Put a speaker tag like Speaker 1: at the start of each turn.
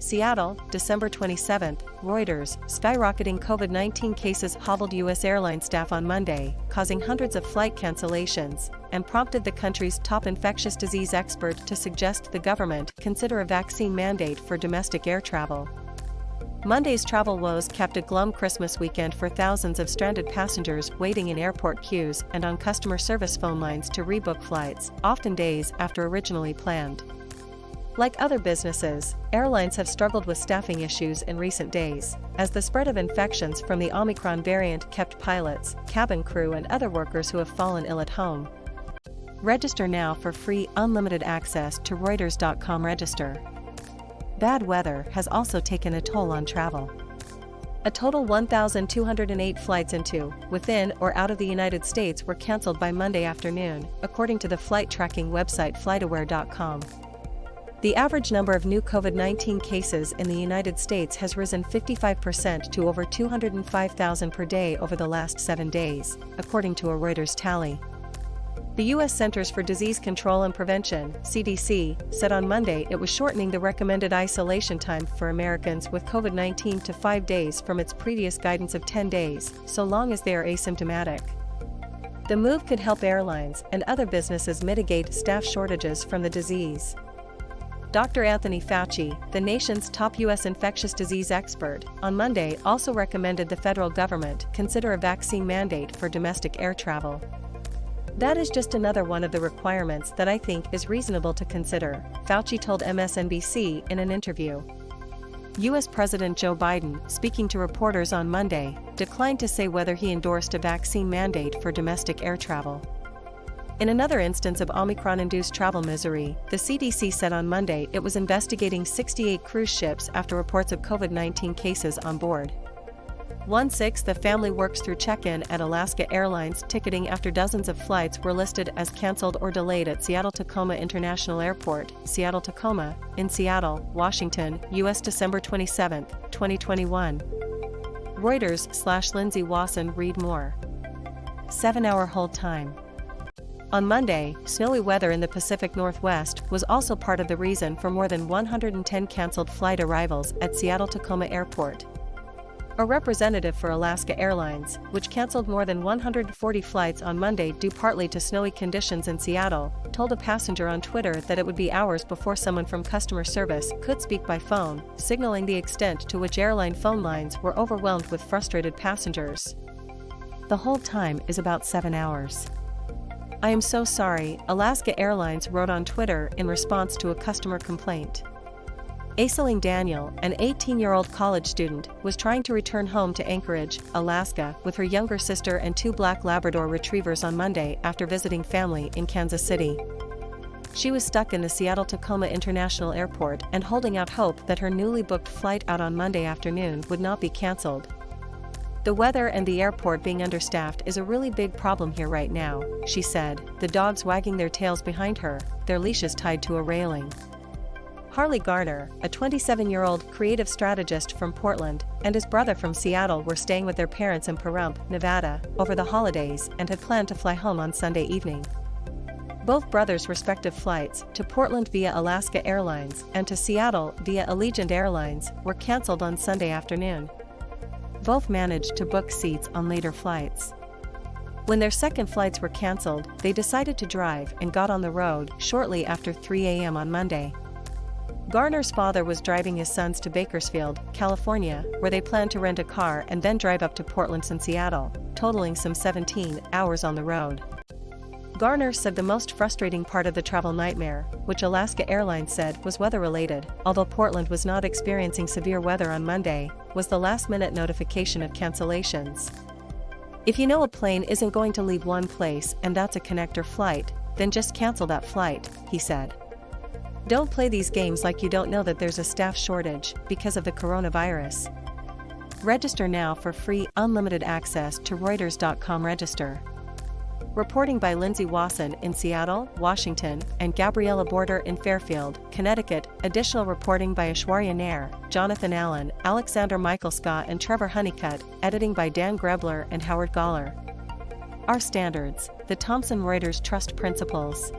Speaker 1: Seattle, December 27, Reuters, skyrocketing COVID-19 cases hobbled U.S. airline staff on Monday, causing hundreds of flight cancellations, and prompted the country's top infectious disease expert to suggest the government consider a vaccine mandate for domestic air travel. Monday's travel woes kept a glum Christmas weekend for thousands of stranded passengers waiting in airport queues and on customer service phone lines to rebook flights, often days after originally planned. Like other businesses, airlines have struggled with staffing issues in recent days, as the spread of infections from the Omicron variant kept pilots, cabin crew and other workers who have fallen ill at home. Register now for free unlimited access to Reuters.com. Register. Bad weather has also taken a toll on travel. A total 1,208 flights into, within or out of the United States were canceled by Monday afternoon, according to the flight tracking website FlightAware.com. The average number of new COVID-19 cases in the United States has risen 55% to over 205,000 per day over the last 7 days, according to a Reuters tally. The U.S. Centers for Disease Control and Prevention, CDC, said on Monday it was shortening the recommended isolation time for Americans with COVID-19 to 5 days from its previous guidance of 10 days, so long as they are asymptomatic. The move could help airlines and other businesses mitigate staff shortages from the disease. Dr. Anthony Fauci, the nation's top U.S. infectious disease expert, on Monday also recommended the federal government consider a vaccine mandate for domestic air travel. That is just another one of the requirements that I think is reasonable to consider, Fauci told MSNBC in an interview. U.S. President Joe Biden, speaking to reporters on Monday, declined to say whether he endorsed a vaccine mandate for domestic air travel. In another instance of Omicron-induced travel misery, the CDC said on Monday it was investigating 68 cruise ships after reports of COVID-19 cases on board. 1/6 the family works through check-in at Alaska Airlines ticketing after dozens of flights were listed as canceled or delayed at Seattle-Tacoma International Airport, Seattle-Tacoma, in Seattle, Washington, U.S. December 27, 2021. Reuters/Lindsay Wasson. Read more. 7-hour hold time. On Monday, snowy weather in the Pacific Northwest was also part of the reason for more than 110 canceled flight arrivals at Seattle-Tacoma Airport. A representative for Alaska Airlines, which canceled more than 140 flights on Monday due partly to snowy conditions in Seattle, told a passenger on Twitter that it would be hours before someone from customer service could speak by phone, signaling the extent to which airline phone lines were overwhelmed with frustrated passengers. The hold time is about 7 hours. I am so sorry, Alaska Airlines wrote on Twitter in response to a customer complaint. Aiseling Daniel, an 18-year-old college student, was trying to return home to Anchorage, Alaska, with her younger sister and 2 black Labrador retrievers on Monday after visiting family in Kansas City. She was stuck in the Seattle-Tacoma International Airport and holding out hope that her newly booked flight out on Monday afternoon would not be canceled. The weather and the airport being understaffed is a really big problem here right now, she said, the dogs wagging their tails behind her, their leashes tied to a railing. Harley Garner, a 27-year-old creative strategist from Portland, and his brother from Seattle were staying with their parents in Pahrump, Nevada, over the holidays and had planned to fly home on Sunday evening. Both brothers' respective flights, to Portland via Alaska Airlines and to Seattle via Allegiant Airlines, were canceled on Sunday afternoon. Both managed to book seats on later flights. When their second flights were canceled, they decided to drive and got on the road shortly after 3 a.m. on Monday. Garner's father was driving his sons to Bakersfield, California, where they planned to rent a car and then drive up to Portland and Seattle, totaling some 17 hours on the road. Garner said the most frustrating part of the travel nightmare, which Alaska Airlines said was weather-related, although Portland was not experiencing severe weather on Monday, was the last-minute notification of cancellations. If you know a plane isn't going to leave one place and that's a connector flight, then just cancel that flight, he said. Don't play these games like you don't know that there's a staff shortage because of the coronavirus. Register now for free unlimited access to Reuters.com. Register. Reporting by Lindsay Wasson in Seattle, Washington, and Gabriella Border in Fairfield, Connecticut. Additional reporting by Aishwarya Nair, Jonathan Allen, Alexander Michael Scott and Trevor Honeycutt, editing by Dan Grebler and Howard Galler. Our standards, the Thomson Reuters Trust Principles.